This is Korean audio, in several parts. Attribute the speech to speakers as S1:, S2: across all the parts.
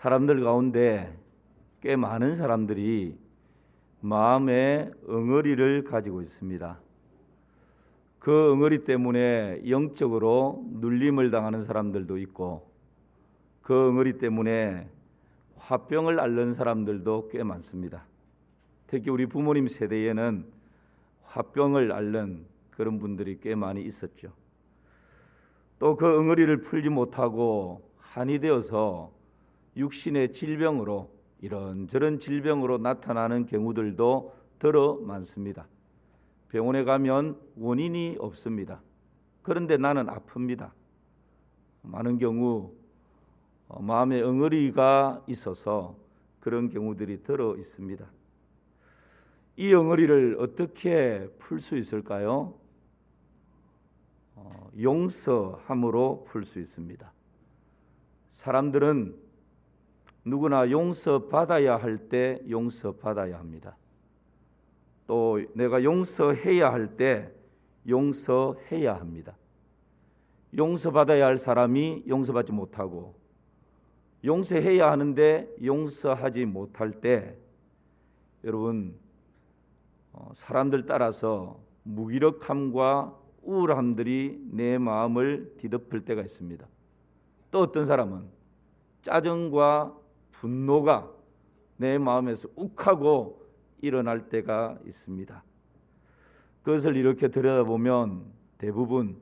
S1: 사람들 가운데 꽤 많은 사람들이 마음의 엉어리를 가지고 있습니다. 그 엉어리 때문에 영적으로 눌림을 당하는 사람들도 있고, 그 엉어리 때문에 화병을 앓는 사람들도 꽤 많습니다. 특히 우리 부모님 세대에는 화병을 앓는 그런 분들이 꽤 많이 있었죠. 또 그 엉어리를 풀지 못하고 한이 되어서 육신의 질병으로, 이런저런 질병으로 나타나는 경우들도 더러 많습니다. 병원에 가면 원인이 없습니다. 그런데 나는 아픕니다. 많은 경우 마음의 엉어리가 있어서 그런 경우들이 더러 있습니다. 이 엉어리를 어떻게 풀 수 있을까요? 용서함으로 풀 수 있습니다. 사람들은 누구나 용서받아야 할 때 용서받아야 합니다. 또 내가 용서해야 할 때 용서해야 합니다. 용서받아야 할 사람이 용서받지 못하고, 용서해야 하는데 용서하지 못할 때, 여러분, 사람들 따라서 무기력함과 우울함들이 내 마음을 뒤덮을 때가 있습니다. 또 어떤 사람은 짜증과 분노가 내 마음에서 욱하고 일어날 때가 있습니다. 그것을 이렇게 들여다보면 대부분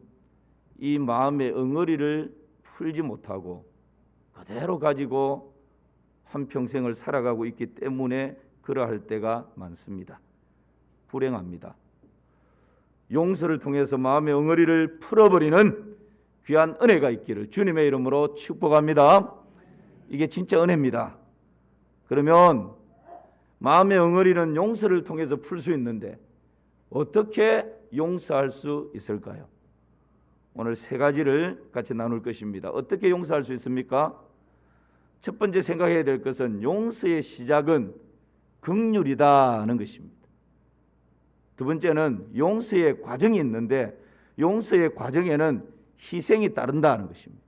S1: 이 마음의 엉어리를 풀지 못하고 그대로 가지고 한평생을 살아가고 있기 때문에 그러할 때가 많습니다. 불행합니다. 용서를 통해서 마음의 엉어리를 풀어버리는 귀한 은혜가 있기를 주님의 이름으로 축복합니다. 이게 진짜 은혜입니다. 그러면 마음의 엉어리는 용서를 통해서 풀 수 있는데 어떻게 용서할 수 있을까요? 오늘 세 가지를 같이 나눌 것입니다. 어떻게 용서할 수 있습니까? 첫 번째 생각해야 될 것은 용서의 시작은 긍휼이다는 것입니다. 두 번째는 용서의 과정이 있는데 용서의 과정에는 희생이 따른다는 것입니다.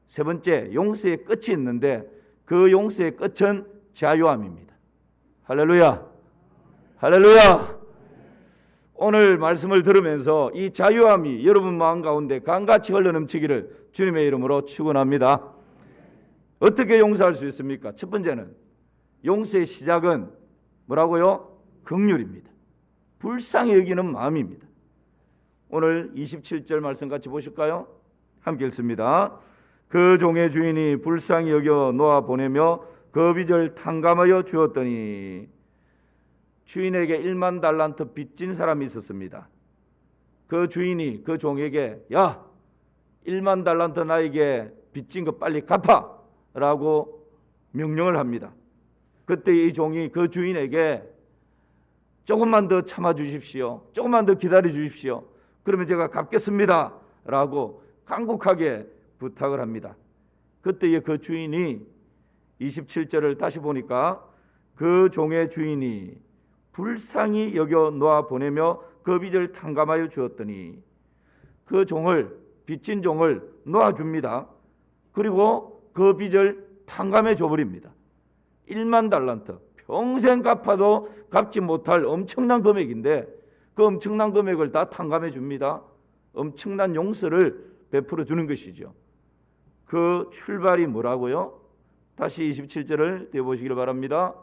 S1: 세 번째, 용서의 끝이 있는데 그 용서의 끝은 자유함입니다. 할렐루야! 할렐루야! 오늘 말씀을 들으면서 이 자유함이 여러분 마음 가운데 강같이 흘러넘치기를 주님의 이름으로 축원합니다. 어떻게 용서할 수 있습니까? 첫 번째는 용서의 시작은 뭐라고요? 긍휼입니다. 불쌍히 여기는 마음입니다. 오늘 27절 말씀 같이 보실까요? 함께 읽습니다. 그 종의 주인이 불쌍히 여겨 놓아 보내며 그 빚을 탕감하여 주었더니, 주인에게 1만 달란트 빚진 사람이 있었습니다. 그 주인이 그 종에게 야, 1만 달란트 나에게 빚진 거 빨리 갚아 라고 명령을 합니다. 그때 이 종이 그 주인에게 조금만 더 참아 주십시오, 조금만 더 기다려 주십시오, 그러면 제가 갚겠습니다 라고 간곡하게 부탁을 합니다. 그때 그 주인이 27절을 다시 보니까 그 종의 주인이 불쌍히 여겨 놓아 보내며 그 빚을 탕감하여 주었더니, 그 종을, 빚진 종을 놓아줍니다. 그리고 그 빚을 탕감해 줘버립니다. 1만 달란트, 평생 갚아도 갚지 못할 엄청난 금액인데 그 엄청난 금액을 다 탕감해 줍니다. 엄청난 용서를 베풀어 주는 것이죠. 그 출발이 뭐라고요? 다시 27절을 떼어보시길 바랍니다.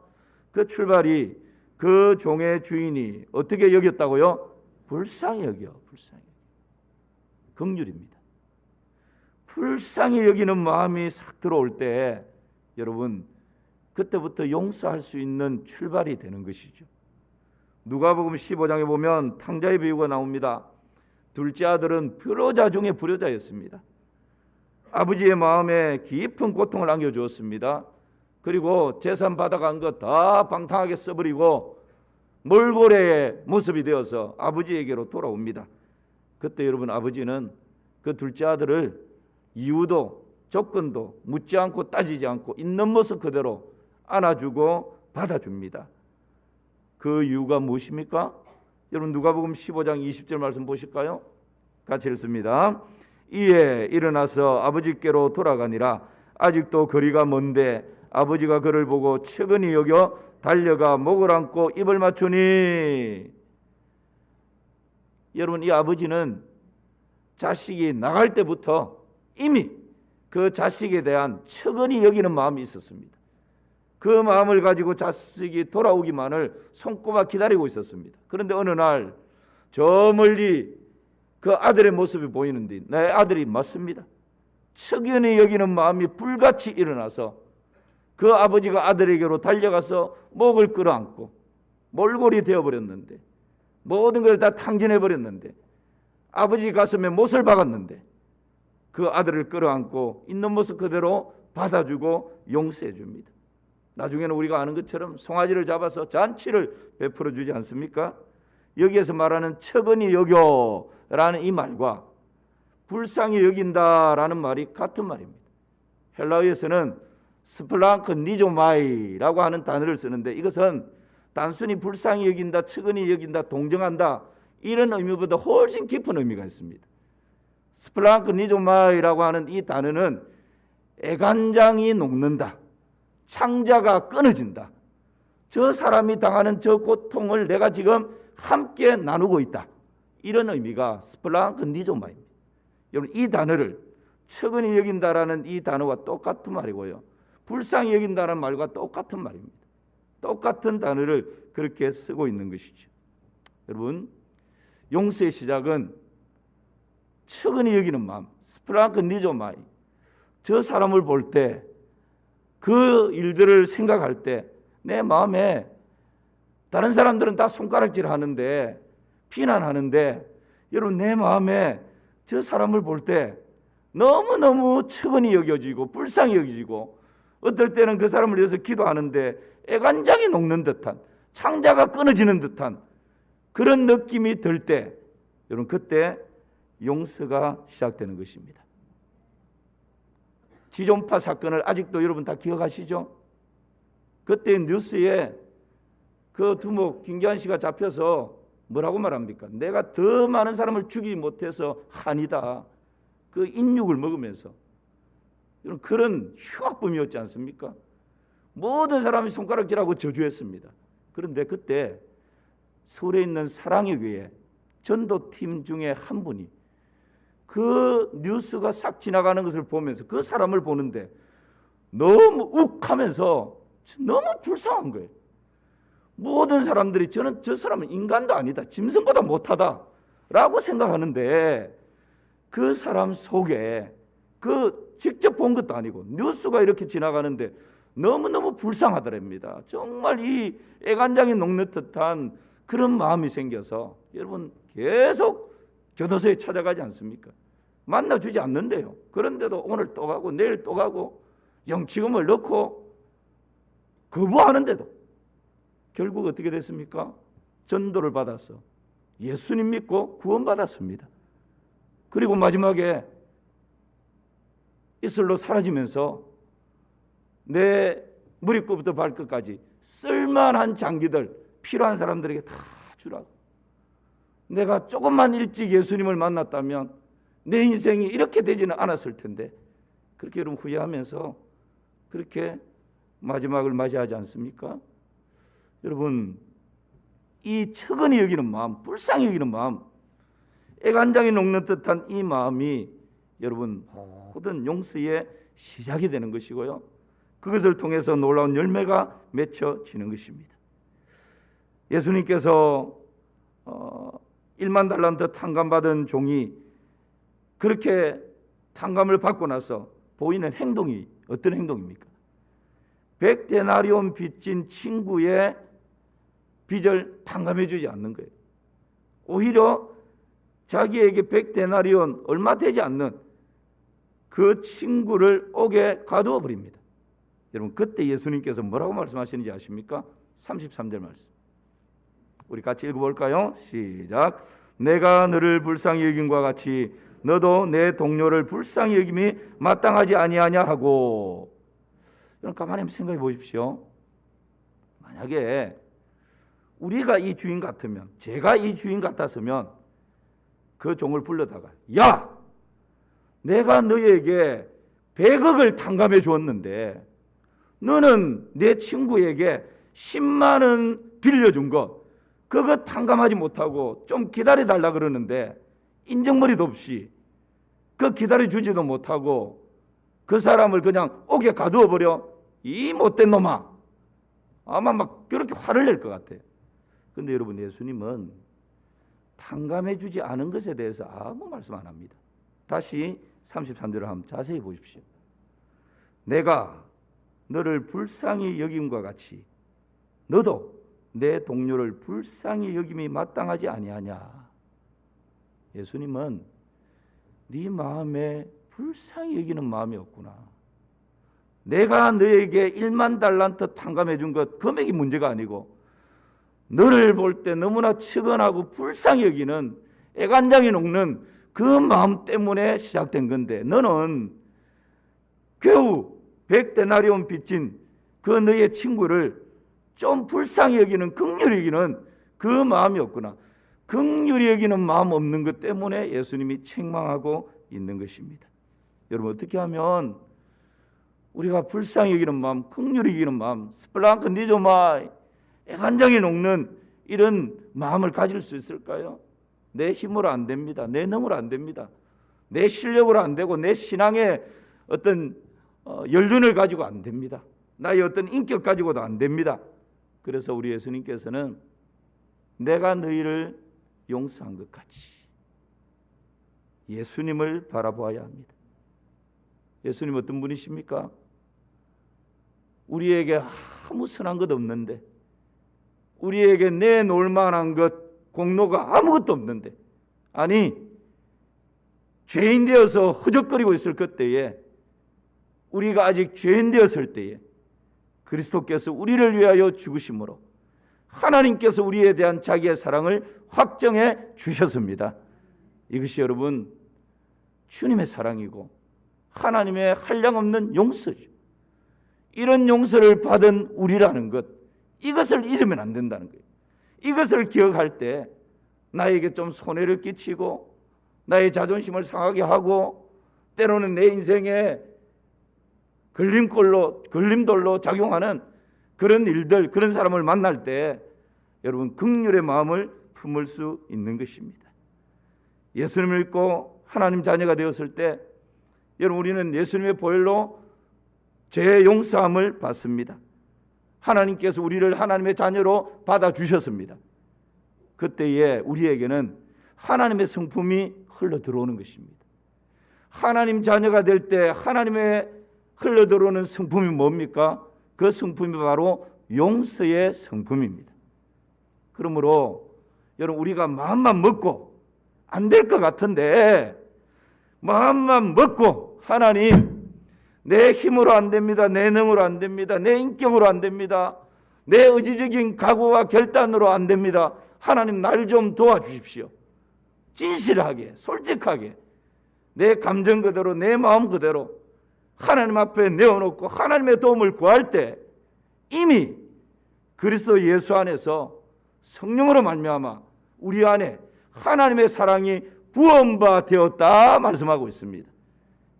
S1: 그 출발이 그 종의 주인이 어떻게 여겼다고요? 불쌍히 여겨. 불쌍히. 긍휼입니다. 불쌍히 여기는 마음이 싹 들어올 때 여러분, 그때부터 용서할 수 있는 출발이 되는 것이죠. 누가복음 15장에 보면 탕자의 비유가 나옵니다. 둘째 아들은 불효자 중에 불효자였습니다. 아버지의 마음에 깊은 고통을 안겨주었습니다. 그리고 재산 받아간 것 다 방탕하게 써버리고 몰골의 모습이 되어서 아버지에게로 돌아옵니다. 그때 여러분, 아버지는 그 둘째 아들을 이유도 조건도 묻지 않고 따지지 않고 있는 모습 그대로 안아주고 받아줍니다. 그 이유가 무엇입니까? 여러분, 누가복음 15장 20절 말씀 보실까요? 같이 읽습니다. 이에 일어나서 아버지께로 돌아가니라. 아직도 거리가 먼데 아버지가 그를 보고 측은히 여겨 달려가 목을 안고 입을 맞추니. 여러분, 이 아버지는 자식이 나갈 때부터 이미 그 자식에 대한 측은히 여기는 마음이 있었습니다. 그 마음을 가지고 자식이 돌아오기만을 손꼽아 기다리고 있었습니다. 그런데 어느 날 저 멀리 그 아들의 모습이 보이는데 내 아들이 맞습니다. 측은히 여기는 마음이 불같이 일어나서 그 아버지가 아들에게로 달려가서 목을 끌어안고 몰골이 되어버렸는데, 모든 걸 다 탕진해버렸는데, 아버지 가슴에 못을 박았는데 그 아들을 끌어안고 있는 모습 그대로 받아주고 용서해 줍니다. 나중에는 우리가 아는 것처럼 송아지를 잡아서 잔치를 베풀어 주지 않습니까? 여기에서 말하는 측은히 여겨라는 이 말과 불쌍히 여긴다라는 말이 같은 말입니다. 헬라어에서는 스플랑크니조마이라고 하는 단어를 쓰는데, 이것은 단순히 불쌍히 여긴다, 측은히 여긴다, 동정한다 이런 의미보다 훨씬 깊은 의미가 있습니다. 스플랑크니조마이라고 하는 이 단어는 애간장이 녹는다, 창자가 끊어진다, 저 사람이 당하는 저 고통을 내가 지금 함께 나누고 있다, 이런 의미가 스플랑크니조마입니다. 여러분, 이 단어를 측은히 여긴다라는 이 단어와 똑같은 말이고요, 불쌍히 여긴다라는 말과 똑같은 말입니다. 똑같은 단어를 그렇게 쓰고 있는 것이죠. 여러분, 용서의 시작은 측은히 여기는 마음, 스플랑크니조마이. 저 사람을 볼 때, 그 일들을 생각할 때 내 마음에, 다른 사람들은 다 손가락질 하는데, 비난하는데, 여러분 내 마음에 저 사람을 볼 때 너무너무 측은히 여겨지고 불쌍히 여겨지고, 어떨 때는 그 사람을 위해서 기도하는데 애간장이 녹는 듯한, 창자가 끊어지는 듯한 그런 느낌이 들 때, 여러분 그때 용서가 시작되는 것입니다. 지존파 사건을 아직도 여러분 다 기억하시죠? 그때 뉴스에 그 두목 김기환 씨가 잡혀서 뭐라고 말합니까? 내가 더 많은 사람을 죽이지 못해서 한이다. 그 인육을 먹으면서 그런 흉악범이었지 않습니까? 모든 사람이 손가락질하고 저주했습니다. 그런데 그때 서울에 있는 사랑의 교회 전도팀 중에 한 분이 그 뉴스가 싹 지나가는 것을 보면서 그 사람을 보는데 너무 욱하면서 너무 불쌍한 거예요. 모든 사람들이 저는 저 사람은 인간도 아니다, 짐승보다 못하다 라고 생각하는데, 그 사람 속에 그 직접 본 것도 아니고 뉴스가 이렇게 지나가는데 너무너무 불쌍하더랍니다. 정말 이 애간장이 녹는 듯한 그런 마음이 생겨서 여러분 계속 교도소에 찾아가지 않습니까? 만나주지 않는데요. 그런데도 오늘 또 가고 내일 또 가고 영치금을 넣고 거부하는데도 결국 어떻게 됐습니까? 전도를 받아서 예수님 믿고 구원받았습니다. 그리고 마지막에 이슬로 사라지면서 내 머리끝부터 발끝까지 쓸만한 장기들 필요한 사람들에게 다 주라고. 내가 조금만 일찍 예수님을 만났다면 내 인생이 이렇게 되지는 않았을 텐데, 그렇게 여러분 후회하면서 그렇게 마지막을 맞이하지 않습니까? 여러분, 이 측은히 여기는 마음, 불쌍히 여기는 마음, 애간장이 녹는 듯한 이 마음이 여러분 모든 용서의 시작이 되는 것이고요, 그것을 통해서 놀라운 열매가 맺혀지는 것입니다. 예수님께서 1만 달란트 탕감받은 종이 그렇게 탕감을 받고 나서 보이는 행동이 어떤 행동입니까? 100데나리온 빚진 친구의 빚을 탕감해 주지 않는 거예요. 오히려 자기에게 100데나리온 얼마 되지 않는 그 친구를 옥에 가두어 버립니다. 여러분 그때 예수님께서 뭐라고 말씀하시는지 아십니까? 33절 말씀 우리 같이 읽어볼까요? 시작. 내가 너를 불쌍히 여김과 같이 너도 내 동료를 불쌍히 여김이 마땅하지 아니하냐 하고. 여러분 가만히 한번 생각해 보십시오. 만약에 우리가 이 주인 같으면, 제가 이 주인 같았으면 그 종을 불러다가, 야, 내가 너에게 100억을 탕감해 주었는데 너는 내 친구에게 10만 원 빌려준 거 그거 탕감하지 못하고 좀 기다려달라 그러는데 인정머리도 없이 그 기다려주지도 못하고 그 사람을 그냥 옥에 가두어 버려. 이 못된 놈아. 아마 막 그렇게 화를 낼 것 같아요. 그런데 여러분, 예수님은 탕감해 주지 않은 것에 대해서 아무 말씀 안 합니다. 다시 33절을 한번 자세히 보십시오. 내가 너를 불쌍히 여김과 같이 너도 내 동료를 불쌍히 여김이 마땅하지 아니하냐. 예수님은 네 마음에 불쌍히 여기는 마음이 없구나. 내가 너에게 1만 달란트 탕감해 준 것 금액이 문제가 아니고 너를 볼 때 너무나 측은하고 불쌍히 여기는 애간장이 녹는 그 마음 때문에 시작된 건데 너는 겨우 100데나리온 빚진 그 너의 친구를 좀 불쌍히 여기는, 긍휼히 여기는 그 마음이 없구나. 긍휼히 여기는 마음 없는 것 때문에 예수님이 책망하고 있는 것입니다. 여러분, 어떻게 하면 우리가 불쌍히 여기는 마음, 긍휼히 여기는 마음, 스플랑크 니조마 애간장이 녹는 이런 마음을 가질 수 있을까요? 내 힘으로 안 됩니다. 내 능으로 안 됩니다. 내 실력으로 안 되고 내 신앙의 어떤 연륜을 가지고 안 됩니다. 나의 어떤 인격 가지고도 안 됩니다. 그래서 우리 예수님께서는 내가 너희를 용서한 것 같이 예수님을 바라보아야 합니다. 예수님 어떤 분이십니까? 우리에게 아무 선한 것 없는데, 우리에게 내놓을 만한 것, 공로가 아무것도 없는데, 아니 죄인 되어서 허적거리고 있을 그때에, 우리가 아직 죄인 되었을 때에 그리스도께서 우리를 위하여 죽으심으로 하나님께서 우리에 대한 자기의 사랑을 확정해 주셨습니다. 이것이 여러분 주님의 사랑이고 하나님의 한량없는 용서죠. 이런 용서를 받은 우리라는 것, 이것을 잊으면 안 된다는 거예요. 이것을 기억할 때 나에게 좀 손해를 끼치고 나의 자존심을 상하게 하고 때로는 내 인생에 걸림돌로 작용하는 그런 일들, 그런 사람을 만날 때 여러분 긍휼의 마음을 품을 수 있는 것입니다. 예수님을 믿고 하나님 자녀가 되었을 때 여러분 우리는 예수님의 보혈로 죄의 용서함을 받습니다. 하나님께서 우리를 하나님의 자녀로 받아주셨습니다. 그때에 우리에게는 하나님의 성품이 흘러 들어오는 것입니다. 하나님 자녀가 될 때 하나님의 흘러 들어오는 성품이 뭡니까? 그 성품이 바로 용서의 성품입니다. 그러므로 여러분 우리가 마음만 먹고 안 될 것 같은데 마음만 먹고 하나님 내 힘으로 안 됩니다. 내 능으로 안 됩니다. 내 인격으로 안 됩니다. 내 의지적인 각오와 결단으로 안 됩니다. 하나님 날 좀 도와주십시오. 진실하게 솔직하게 내 감정 그대로 내 마음 그대로 하나님 앞에 내어놓고 하나님의 도움을 구할 때 이미 그리스도 예수 안에서 성령으로 말미암아 우리 안에 하나님의 사랑이 부은 바 되었다 말씀하고 있습니다.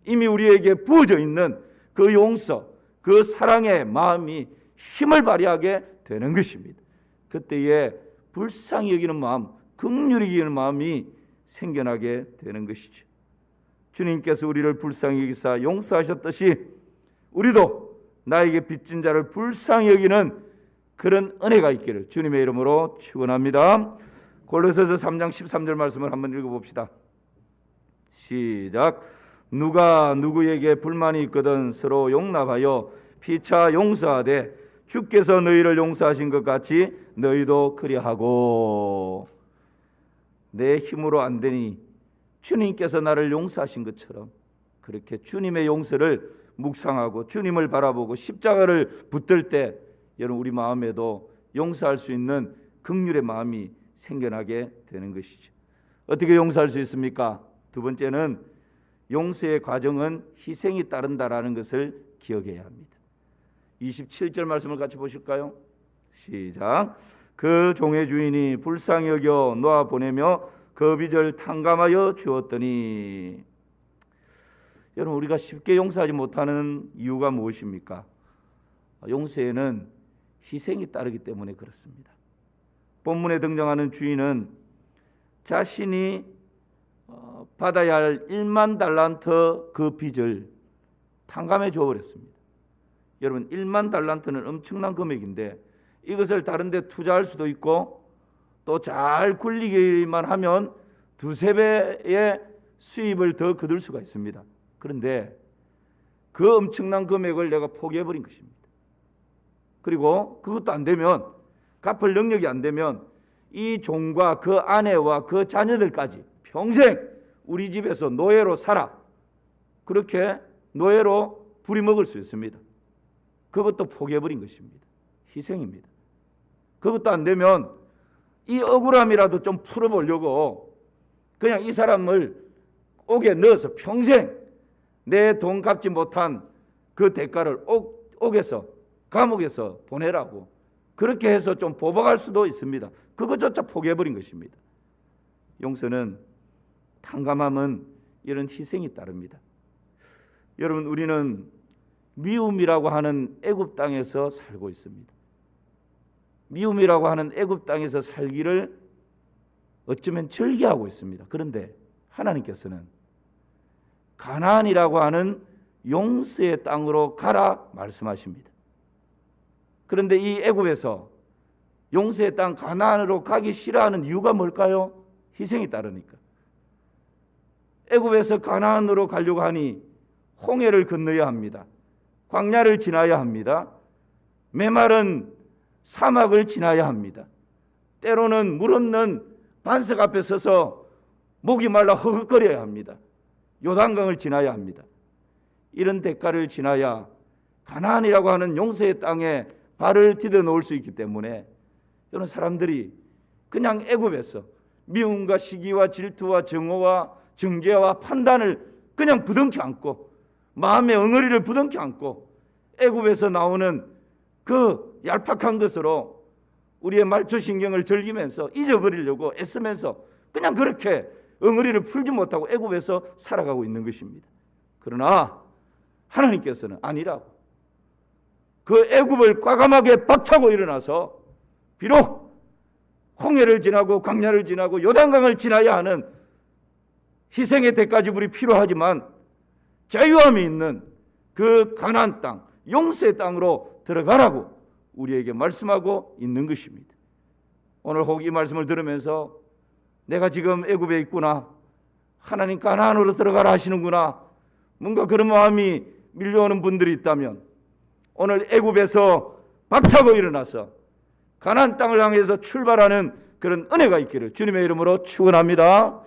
S1: 이미 우리에게 부어져 있는 그 용서, 그 사랑의 마음이 힘을 발휘하게 되는 것입니다. 그때에 불쌍히 여기는 마음, 긍휼히 여기는 마음이 생겨나게 되는 것이죠. 주님께서 우리를 불쌍히 여기사 용서하셨듯이 우리도 나에게 빚진 자를 불쌍히 여기는 그런 은혜가 있기를 주님의 이름으로 축원합니다. 골로새서 3장 13절 말씀을 한번 읽어봅시다. 시작. 누가 누구에게 불만이 있거든 서로 용납하여 피차 용서하되 주께서 너희를 용서하신 것 같이 너희도 그리하고. 내 힘으로 안 되니 주님께서 나를 용서하신 것처럼 그렇게 주님의 용서를 묵상하고 주님을 바라보고 십자가를 붙들 때 여러분 우리 마음에도 용서할 수 있는 긍휼의 마음이 생겨나게 되는 것이죠. 어떻게 용서할 수 있습니까? 두 번째는 용서의 과정은 희생이 따른다라는 것을 기억해야 합니다. 27절 말씀을 같이 보실까요? 시작. 그 종의 주인이 불쌍히 여겨 놓아 보내며 그 빚을 탕감하여 주었더니. 여러분, 우리가 쉽게 용서하지 못하는 이유가 무엇입니까? 용서에는 희생이 따르기 때문에 그렇습니다. 본문에 등장하는 주인은 자신이 받아야 할 1만 달란트 그 빚을 탕감해 줘버렸습니다. 여러분, 1만 달란트는 엄청난 금액인데 이것을 다른 데 투자할 수도 있고 또 잘 굴리기만 하면 두세 배의 수입을 더 거둘 수가 있습니다. 그런데 그 엄청난 금액을 내가 포기해버린 것입니다. 그리고 그것도 안 되면, 갚을 능력이 안 되면 이 종과 그 아내와 그 자녀들까지 평생 우리 집에서 노예로 살아, 그렇게 노예로 부리먹을 수 있습니다. 그것도 포기해버린 것입니다. 희생입니다. 그것도 안 되면 이 억울함이라도 좀 풀어보려고 그냥 이 사람을 옥에 넣어서 평생 내 돈 갚지 못한 그 대가를 옥에서, 감옥에서 보내라고 그렇게 해서 좀 보복할 수도 있습니다. 그것조차 포기해버린 것입니다. 용서는, 탕감함은 이런 희생이 따릅니다. 여러분, 우리는 미움이라고 하는 애굽 땅에서 살고 있습니다. 미움이라고 하는 애굽 땅에서 살기를 어쩌면 즐겨하고 있습니다. 그런데 하나님께서는 가나안이라고 하는 용서의 땅으로 가라 말씀하십니다. 그런데 이 애굽에서 용서의 땅 가나안으로 가기 싫어하는 이유가 뭘까요? 희생이 따르니까. 애굽에서 가나안으로 가려고 하니 홍해를 건너야 합니다. 광야를 지나야 합니다. 메마른 사막을 지나야 합니다. 때로는 물 없는 반석 앞에 서서 목이 말라 허걱거려야 합니다. 요단강을 지나야 합니다. 이런 대가를 지나야 가나안이라고 하는 용서의 땅에 발을 디뎌 놓을 수 있기 때문에 이런 사람들이 그냥 애굽에서 미움과 시기와 질투와 정오와 정죄와 판단을 그냥 부둥켜 안고, 마음의 엉어리를 부둥켜 안고 애굽에서 나오는 그 얄팍한 것으로 우리의 말초신경을 즐기면서 잊어버리려고 애쓰면서 그냥 그렇게 엉어리를 풀지 못하고 애굽에서 살아가고 있는 것입니다. 그러나 하나님께서는 아니라고, 그 애굽을 과감하게 박차고 일어나서 비록 홍해를 지나고 광야를 지나고 요단강을 지나야 하는 희생의 대가 지불이 필요하지만 자유함이 있는 그 가나안 땅, 용서의 땅으로 들어가라고 우리에게 말씀하고 있는 것입니다. 오늘 혹 이 말씀을 들으면서 내가 지금 애굽에 있구나, 하나님 가나안으로 들어가라 하시는구나, 뭔가 그런 마음이 밀려오는 분들이 있다면 오늘 애굽에서 박차고 일어나서 가나안 땅을 향해서 출발하는 그런 은혜가 있기를 주님의 이름으로 축원합니다.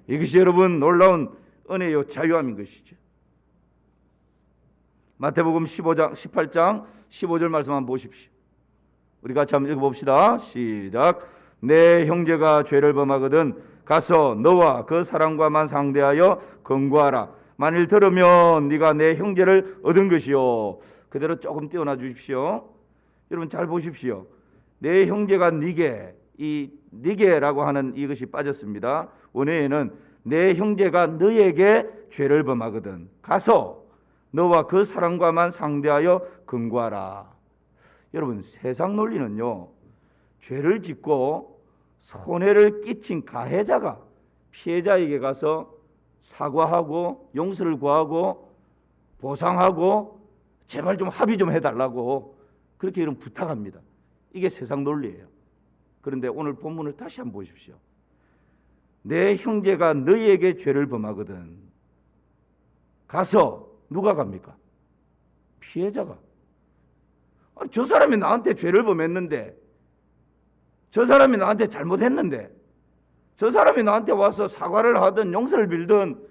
S1: 이것이 여러분 놀라운 은혜요 자유함인 것이죠. 마태복음 18장 15절 말씀 한번 보십시오. 우리 같이 한번 읽어봅시다. 시작. 내 형제가 죄를 범하거든 가서 너와 그 사람과만 상대하여 권고하라. 만일 들으면 네가 내 형제를 얻은 것이요. 그대로 조금 띄워놔 주십시오. 여러분 잘 보십시오. 내 형제가 네게, 이 네게라고 하는 이것이 빠졌습니다. 원어에는 내 형제가 너에게 죄를 범하거든 가서 너와 그 사람과만 상대하여 권고하라. 여러분, 세상 논리는요, 죄를 짓고 손해를 끼친 가해자가 피해자에게 가서 사과하고 용서를 구하고 보상하고 제발 좀 합의 좀 해달라고 그렇게 이런 부탁합니다. 이게 세상 논리예요. 그런데 오늘 본문을 다시 한번 보십시오. 내 형제가 너희에게 죄를 범하거든 가서 누가 갑니까? 피해자가. 아니, 저 사람이 나한테 죄를 범했는데, 저 사람이 나한테 잘못했는데, 저 사람이 나한테 와서 사과를 하든 용서를 빌든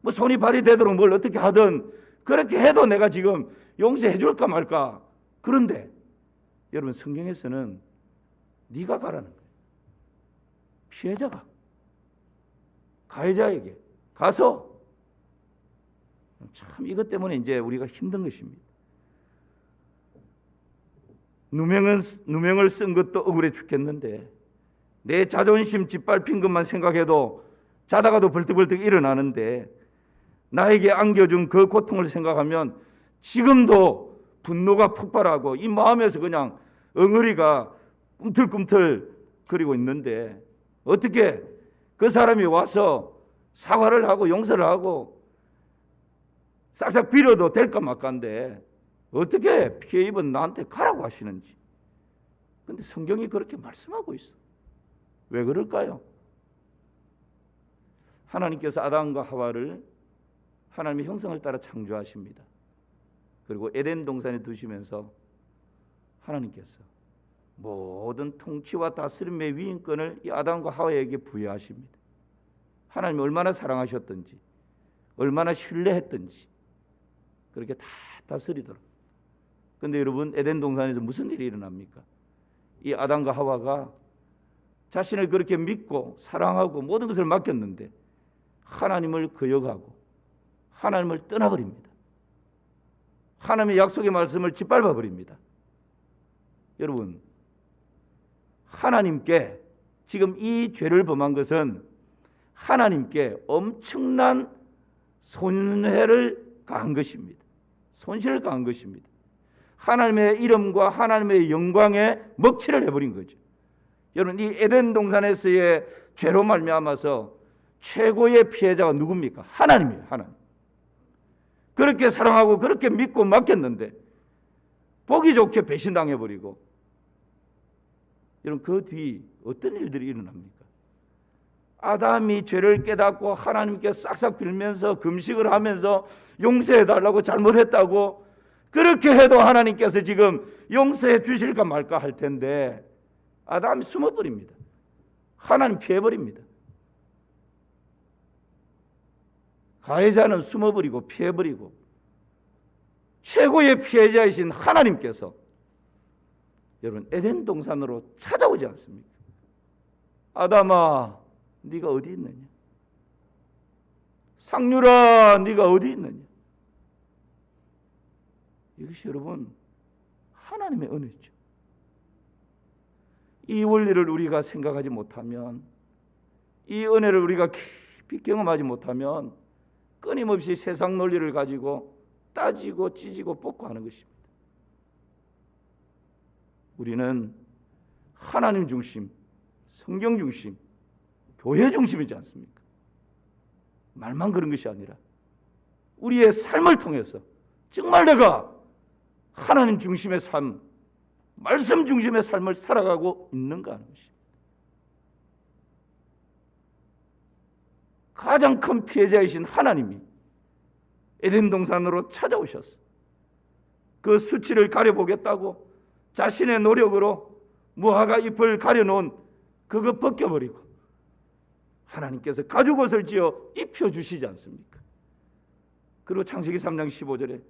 S1: 뭐 손이 발이 되도록 뭘 어떻게 하든 그렇게 해도 내가 지금 용서해 줄까 말까. 그런데 여러분, 성경에서는 네가 가라는 거예요. 피해자가 가해자에게 가서. 참 이것 때문에 이제 우리가 힘든 것입니다. 누명을 쓴 것도 억울해 죽겠는데 내 자존심 짓밟힌 것만 생각해도 자다가도 벌떡벌떡 일어나는데 나에게 안겨준 그 고통을 생각하면 지금도 분노가 폭발하고 이 마음에서 그냥 엉어리가 꿈틀꿈틀 거리고 있는데, 어떻게 그 사람이 와서 사과를 하고 용서를 하고 싹싹 빌어도 될까 말까인데 어떻게 피해 입은 나한테 가라고 하시는지. 근데 성경이 그렇게 말씀하고 있어. 왜 그럴까요? 하나님께서 아담과 하와를 하나님의 형상을 따라 창조하십니다. 그리고 에덴 동산에 두시면서 하나님께서 모든 통치와 다스림의 위임권을 이 아담과 하와에게 부여하십니다. 하나님이 얼마나 사랑하셨던지, 얼마나 신뢰했던지 그렇게 다 다스리도록. 그런데 여러분, 에덴 동산에서 무슨 일이 일어납니까? 이 아담과 하와가 자신을 그렇게 믿고 사랑하고 모든 것을 맡겼는데 하나님을 거역하고 하나님을 떠나버립니다. 하나님의 약속의 말씀을 짓밟아 버립니다. 여러분, 하나님께 지금 이 죄를 범한 것은 하나님께 엄청난 손해를 가한 것입니다. 손실을 가한 것입니다. 하나님의 이름과 하나님의 영광에 먹칠을 해버린 거죠. 여러분, 이 에덴 동산에서의 죄로 말미암아서 최고의 피해자가 누굽니까? 하나님이에요. 하나님. 그렇게 사랑하고 그렇게 믿고 맡겼는데 보기 좋게 배신당해버리고, 여러분, 그 뒤 어떤 일들이 일어납니까? 아담이 죄를 깨닫고 하나님께 싹싹 빌면서 금식을 하면서 용서해달라고 잘못했다고 그렇게 해도 하나님께서 지금 용서해 주실까 말까 할 텐데 아담이 숨어버립니다. 하나님 피해버립니다. 가해자는 숨어버리고 피해버리고 최고의 피해자이신 하나님께서 여러분 에덴 동산으로 찾아오지 않습니까? 아담아, 네가 어디 있느냐? 상류라, 네가 어디 있느냐? 이것이 여러분 하나님의 은혜죠. 이 원리를 우리가 생각하지 못하면, 이 은혜를 우리가 깊이 경험하지 못하면 끊임없이 세상 논리를 가지고 따지고 찌지고 뽑고 하는 것입니다. 우리는 하나님 중심, 성경 중심, 교회 중심이지 않습니까? 말만 그런 것이 아니라 우리의 삶을 통해서 정말 내가 하나님 중심의 삶, 말씀 중심의 삶을 살아가고 있는가 하는 것입니다. 가장 큰 피해자이신 하나님이 에덴 동산으로 찾아오셨어. 그 수치를 가려보겠다고 자신의 노력으로 무화과 잎을 가려놓은 그거 벗겨버리고 하나님께서 가죽옷을 지어 입혀주시지 않습니까? 그리고 창세기 3장 15절에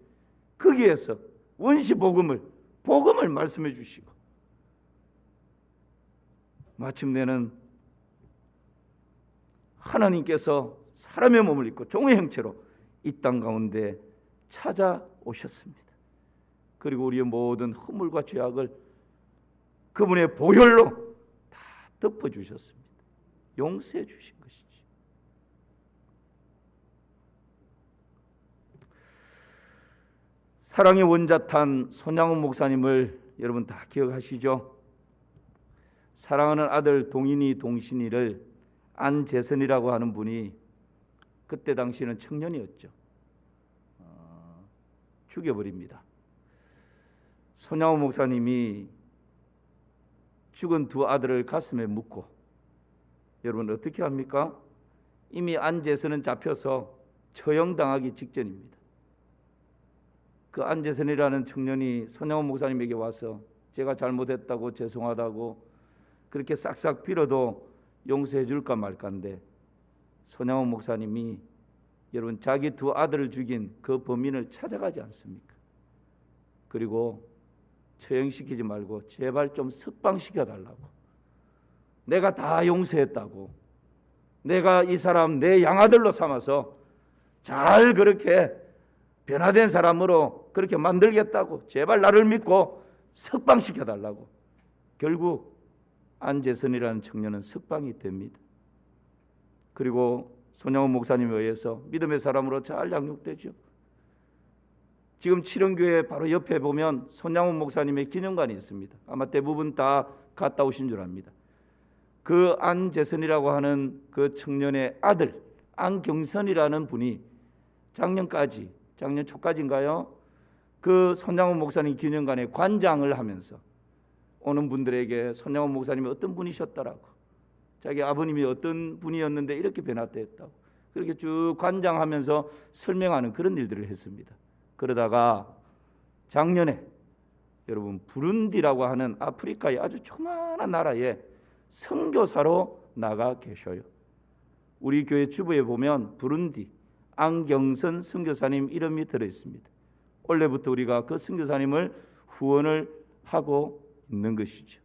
S1: 거기에서 원시 복음을 말씀해 주시고 마침내는 하나님께서 사람의 몸을 입고 종의 형체로 이 땅 가운데 찾아오셨습니다. 그리고 우리의 모든 허물과 죄악을 그분의 보혈로 다 덮어주셨습니다. 용서해 주신 것이지. 사랑의 원자탄 손양훈 목사님을 여러분 다 기억하시죠? 사랑하는 아들 동인이 동신이를 안재선이라고 하는 분이 그때 당시에는 청년이었죠. 죽여버립니다. 손양훈 목사님이 죽은 두 아들을 가슴에 묻고, 여러분 어떻게 합니까? 이미 안재선은 잡혀서 처형당하기 직전입니다. 그 안재선이라는 청년이 손양훈 목사님에게 와서 제가 잘못했다고 죄송하다고 그렇게 싹싹 빌어도 용서해 줄까 말까인데 손양훈 목사님이 여러분 자기 두 아들을 죽인 그 범인을 찾아가지 않습니까? 그리고 처형시키지 말고 제발 좀 석방시켜달라고, 내가 다 용서했다고, 내가 이 사람 내 양아들로 삼아서 잘 그렇게 변화된 사람으로 그렇게 만들겠다고, 제발 나를 믿고 석방시켜달라고. 결국 안재선이라는 청년은 석방이 됩니다. 그리고 손양원 목사님에 의해서 믿음의 사람으로 잘 양육되죠. 지금 칠흥교회 바로 옆에 보면 손양원 목사님의 기념관이 있습니다. 아마 대부분 다 갔다 오신 줄 압니다. 그 안재선이라고 하는 그 청년의 아들 안경선이라는 분이 작년 초까지인가요? 그 손양원 목사님 기념관에 관장을 하면서 오는 분들에게 손양원 목사님이 어떤 분이셨다라고, 자기 아버님이 어떤 분이었는데 이렇게 변화되었다고 그렇게 쭉 관장하면서 설명하는 그런 일들을 했습니다. 그러다가 작년에 여러분 부룬디라고 하는 아프리카의 아주 조그마한 나라에 선교사로 나가 계셔요. 우리 교회 주부에 보면 부룬디 안경선 선교사님 이름이 들어있습니다. 원래부터 우리가 그 선교사님을 후원을 하고 있는 것이죠.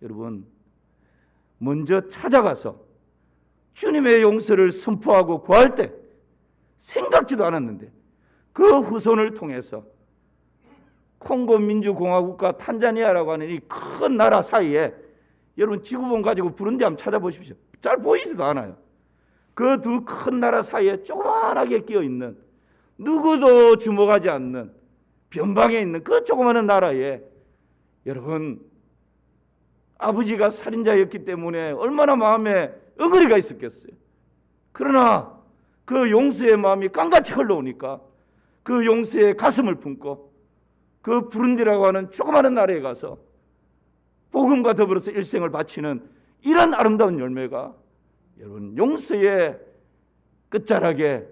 S1: 여러분 먼저 찾아가서 주님의 용서를 선포하고 구할 때 생각지도 않았는데 그 후손을 통해서 콩고 민주공화국과 탄자니아라고 하는 이 큰 나라 사이에 여러분 지구본 가지고 부룬디 한번 찾아보십시오. 잘 보이지도 않아요. 그 두 큰 나라 사이에 조그만하게 끼어있는 누구도 주목하지 않는 변방에 있는 그 조그마한 나라에 여러분 아버지가 살인자였기 때문에 얼마나 마음에 응어리가 있었겠어요. 그러나 그 용서의 마음이 깡같이 흘러오니까 그 용서의 가슴을 품고 그 부룬디라고 하는 조그마한 나라에 가서 복음과 더불어서 일생을 바치는 이런 아름다운 열매가 여러분 용서의 끝자락에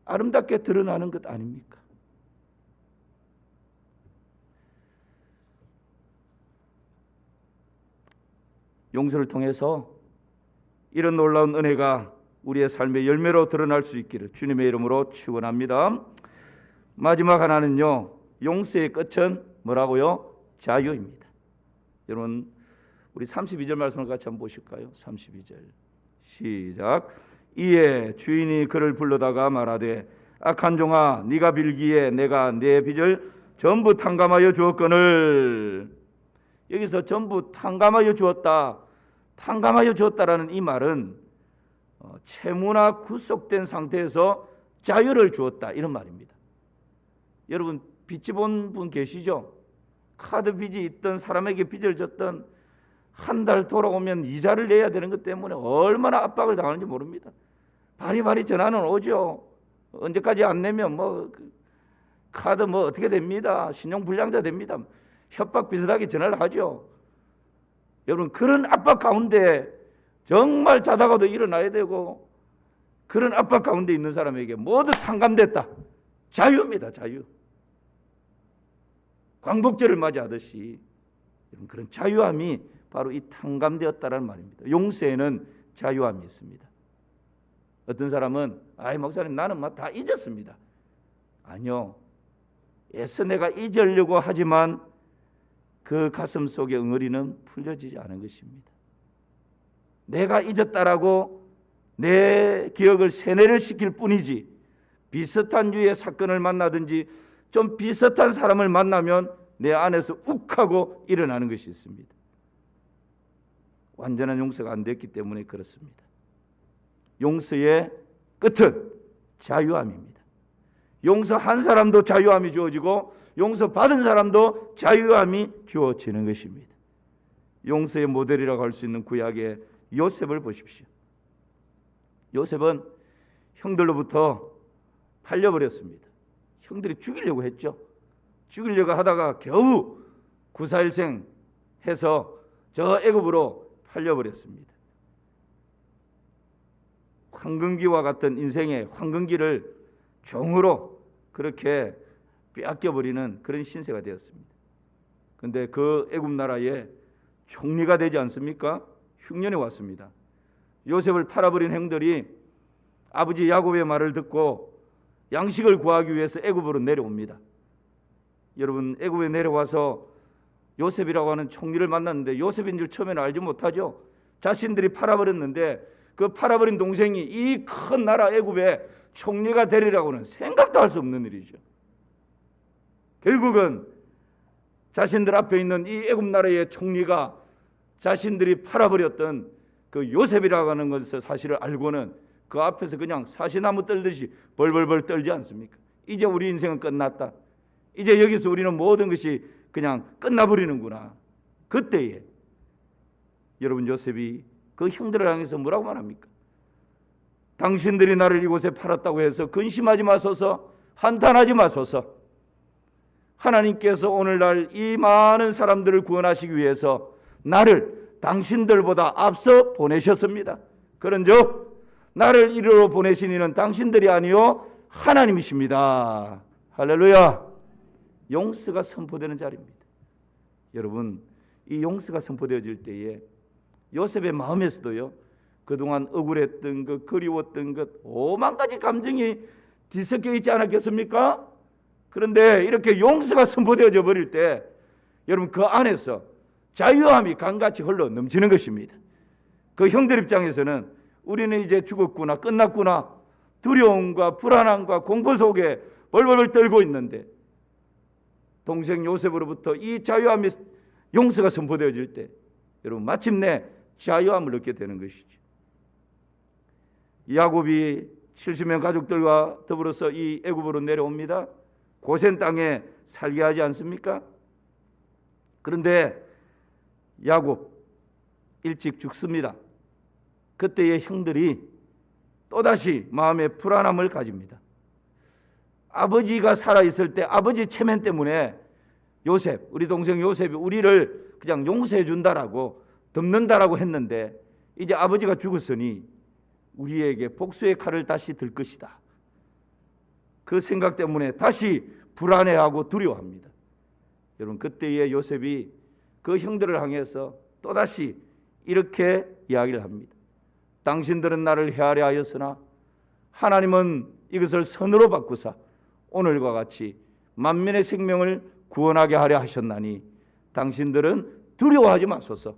S1: 아름답게 드러나는 것 아닙니까? 용서를 통해서 이런 놀라운 은혜가 우리의 삶의 열매로 드러날 수 있기를 주님의 이름으로 축원합니다. 마지막 하나는요, 용서의 끝은 뭐라고요? 자유입니다. 여러분 우리 32절 말씀을 같이 한번 보실까요? 32절 시작. 이에 주인이 그를 불러다가 말하되 악한 종아 네가 빌기에 내가 내 빚을 전부 탕감하여 주었거늘. 여기서 전부 탕감하여 주었다, 탕감하여 주었다라는 이 말은 채무나 구속된 상태에서 자유를 주었다 이런 말입니다. 여러분 빚지 본 분 계시죠? 카드 빚이 있던 사람에게 빚을 졌던 한 달 돌아오면 이자를 내야 되는 것 때문에 얼마나 압박을 당하는지 모릅니다. 바리바리 전화는 오죠. 언제까지 안 내면 카드 어떻게 됩니다. 신용불량자 됩니다. 협박 비슷하게 전화를 하죠. 여러분 그런 압박 가운데 정말 자다가도 일어나야 되고 그런 압박 가운데 있는 사람에게 모두 탕감됐다. 자유입니다. 자유. 광복절을 맞이하듯이 그런 자유함이 바로 이 탕감되었다라는 말입니다. 용서에는 자유함이 있습니다. 어떤 사람은 목사님 나는 다 잊었습니다. 아니요. 애써 내가 잊으려고 하지만 그 가슴 속의 응어리는 풀려지지 않은 것입니다. 내가 잊었다라고 내 기억을 세뇌를 시킬 뿐이지 비슷한 유의 사건을 만나든지 좀 비슷한 사람을 만나면 내 안에서 욱하고 일어나는 것이 있습니다. 완전한 용서가 안 됐기 때문에 그렇습니다. 용서의 끝은 자유함입니다. 용서한 사람도 자유함이 주어지고 용서받은 사람도 자유함이 주어지는 것입니다. 용서의 모델이라고 할 수 있는 구약의 요셉을 보십시오. 요셉은 형들로부터 팔려버렸습니다. 형들이 죽이려고 했죠. 죽이려고 하다가 겨우 구사일생 해서 저 애굽으로 팔려버렸습니다. 황금기와 같은 인생의 황금기를 종으로 그렇게 빼앗겨버리는 그런 신세가 되었습니다. 그런데 그 애굽 나라에 총리가 되지 않습니까? 흉년이 왔습니다. 요셉을 팔아버린 형들이 아버지 야곱의 말을 듣고 양식을 구하기 위해서 애굽으로 내려옵니다. 여러분 애굽에 내려와서 요셉이라고 하는 총리를 만났는데 요셉인 줄 처음에는 알지 못하죠. 자신들이 팔아버렸는데 그 팔아버린 동생이 이 큰 나라 애굽에 총리가 되리라고는 생각도 할 수 없는 일이죠. 결국은 자신들 앞에 있는 이 애굽 나라의 총리가 자신들이 팔아버렸던 그 요셉이라고 하는 것을 사실을 알고는 그 앞에서 그냥 사시나무 떨듯이 벌벌벌 떨지 않습니까? 이제 우리 인생은 끝났다. 이제 여기서 우리는 모든 것이 그냥 끝나버리는구나. 그때에 여러분 요셉이 그 형들을 향해서 뭐라고 말합니까? 당신들이 나를 이곳에 팔았다고 해서 근심하지 마소서, 한탄하지 마소서. 하나님께서 오늘날 이 많은 사람들을 구원하시기 위해서 나를 당신들보다 앞서 보내셨습니다. 그런즉 나를 이리로 보내신 이는 당신들이 아니요 하나님이십니다. 할렐루야. 용서가 선포되는 자리입니다. 여러분, 이 용서가 선포되어질 때에 요셉의 마음에서도요, 그동안 억울했던 것, 그리웠던 것, 오만 가지 감정이 뒤섞여 있지 않았겠습니까? 그런데 이렇게 용서가 선포되어져 버릴 때 여러분 그 안에서 자유함이 강같이 흘러 넘치는 것입니다. 그 형들 입장에서는 우리는 이제 죽었구나, 끝났구나, 두려움과 불안함과 공포 속에 벌벌 떨고 있는데 동생 요셉으로부터 이 자유함이 용서가 선포되어질 때 여러분 마침내 자유함을 얻게 되는 것이죠. 야곱이 70명 가족들과 더불어서 이 애굽으로 내려옵니다. 고센 땅에 살게 하지 않습니까? 그런데 야곱 일찍 죽습니다. 그때의 형들이 또다시 마음의 불안함을 가집니다. 아버지가 살아있을 때 아버지 체면 때문에 요셉, 우리 동생 요셉이 우리를 그냥 용서해 준다라고 덮는다라고 했는데 이제 아버지가 죽었으니 우리에게 복수의 칼을 다시 들 것이다. 그 생각 때문에 다시 불안해하고 두려워합니다. 여러분 그때의 요셉이 그 형들을 향해서 또다시 이렇게 이야기를 합니다. 당신들은 나를 헤아려 하였으나 하나님은 이것을 선으로 바꾸사 오늘과 같이 만민의 생명을 구원하게 하려 하셨나니 당신들은 두려워하지 마소서.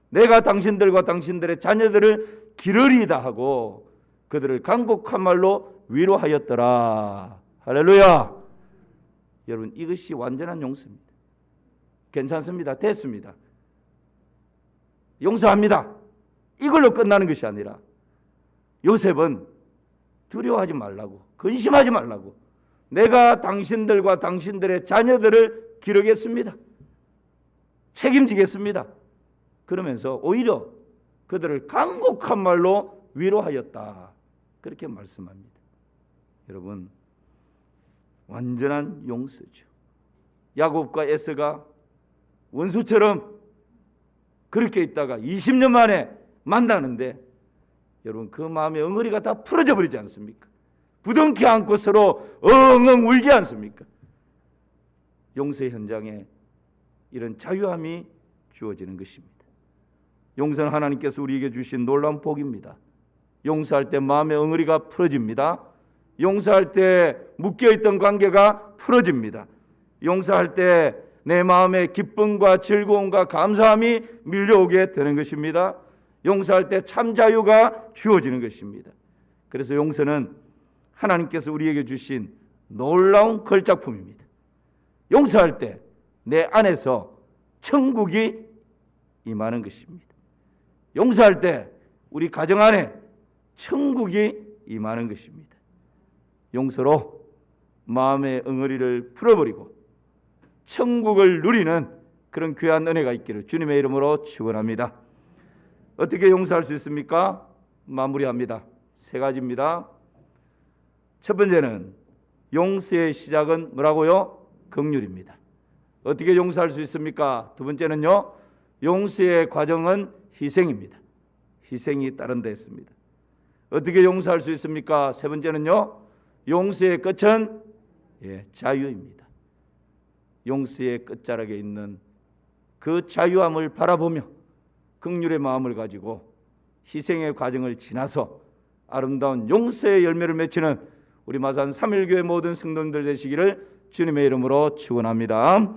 S1: 내가 당신들과 당신들의 자녀들을 기르리이다 하고 그들을 간곡한 말로 위로하였더라. 할렐루야. 여러분 이것이 완전한 용서입니다. 괜찮습니다. 됐습니다. 용서합니다. 이걸로 끝나는 것이 아니라 요셉은 두려워하지 말라고, 근심하지 말라고, 내가 당신들과 당신들의 자녀들을 기르겠습니다. 책임지겠습니다. 그러면서 오히려 그들을 간곡한 말로 위로하였다. 그렇게 말씀합니다. 여러분 완전한 용서죠. 야곱과 에서가 원수처럼 그렇게 있다가 20년 만에 만나는데 여러분 그 마음의 엉어리가 다 풀어져 버리지 않습니까? 부둥켜 안고 서로 엉엉 울지 않습니까? 용서의 현장에 이런 자유함이 주어지는 것입니다. 용서는 하나님께서 우리에게 주신 놀라운 복입니다. 용서할 때 마음의 엉어리가 풀어집니다. 용서할 때 묶여있던 관계가 풀어집니다. 용서할 때 내 마음에 기쁨과 즐거움과 감사함이 밀려오게 되는 것입니다. 용서할 때 참 자유가 주어지는 것입니다. 그래서 용서는 하나님께서 우리에게 주신 놀라운 걸작품입니다. 용서할 때 내 안에서 천국이 임하는 것입니다. 용서할 때 우리 가정 안에 천국이 임하는 것입니다. 용서로 마음의 엉어리를 풀어버리고 천국을 누리는 그런 귀한 은혜가 있기를 주님의 이름으로 축원합니다. 어떻게 용서할 수 있습니까? 마무리합니다. 세 가지입니다. 첫 번째는 용서의 시작은 뭐라고요? 긍휼입니다. 어떻게 용서할 수 있습니까? 두 번째는요, 용서의 과정은 희생입니다. 희생이 따른다 했습니다. 어떻게 용서할 수 있습니까? 세 번째는요, 용서의 끝은 자유입니다. 용서의 끝자락에 있는 그 자유함을 바라보며 긍휼의 마음을 가지고 희생의 과정을 지나서 아름다운 용서의 열매를 맺히는 우리 마산 3.1교회 모든 성도님들 되시기를 주님의 이름으로 축원합니다.